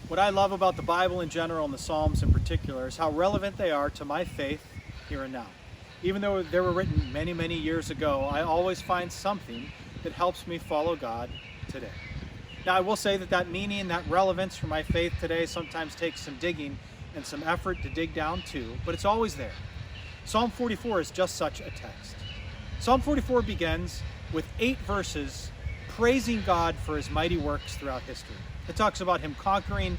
What I love about the Bible in general and the Psalms in particular is how relevant they are to my faith here and now. Even though they were written many, many years ago, I always find something that helps me follow God today. Now, I will say that meaning, that relevance for my faith today sometimes takes some digging and some effort to dig down to, but it's always there. Psalm 44 is just such a text. Psalm 44 begins with 8 verses praising God for his mighty works throughout history. It talks about him conquering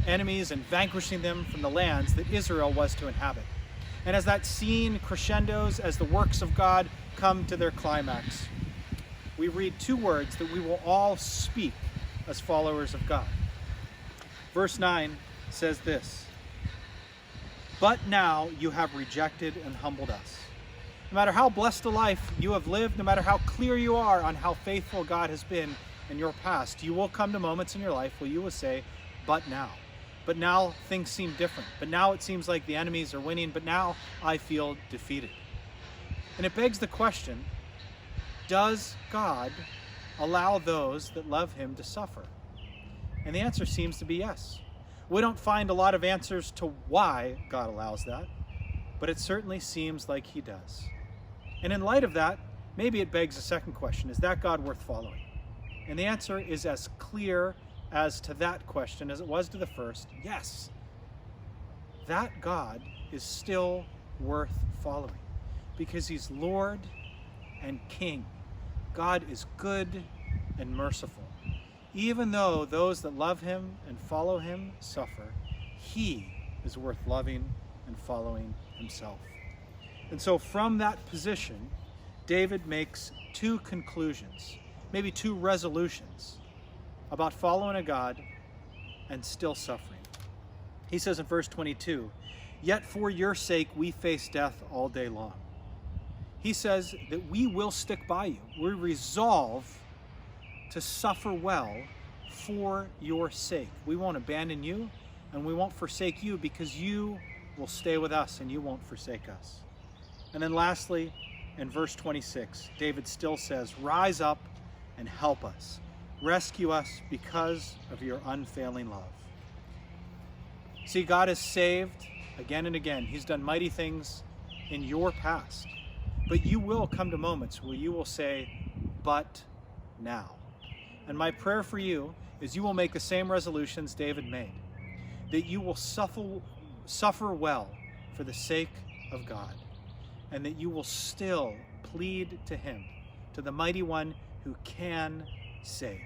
enemies and vanquishing them from the lands that Israel was to inhabit. And as that scene crescendos, as the works of God come to their climax, we read 2 words that we will all speak as followers of God. Verse 9 says this: "But now you have rejected and humbled us." No matter how blessed a life you have lived, no matter how clear you are on how faithful God has been in your past, you will come to moments in your life where you will say, "But now." But now things seem different. But now it seems like the enemies are winning. But now I feel defeated. And it begs the question, does God allow those that love him to suffer? And the answer seems to be yes. We don't find a lot of answers to why God allows that, but it certainly seems like he does. And in light of that, maybe it begs a second question: is that God worth following? And the answer is as clear as to that question as it was to the first: yes. That God is still worth following because he's Lord and King. God is good and merciful. Even though those that love him and follow him suffer, he is worth loving and following himself. And so from that position, David makes 2 conclusions, maybe 2 resolutions about following a God and still suffering. He says in verse 22, "Yet for your sake we face death all day long." He says that we will stick by you. We resolve to suffer well for your sake. We won't abandon you and we won't forsake you because you will stay with us and you won't forsake us. And then lastly, in verse 26, David still says, "Rise up and help us. Rescue us because of your unfailing love." See, God has saved again and again. He's done mighty things in your past. But you will come to moments where you will say, "But now." And my prayer for you is you will make the same resolutions David made, that you will suffer well for the sake of God, and that you will still plead to him, to the mighty one who can save.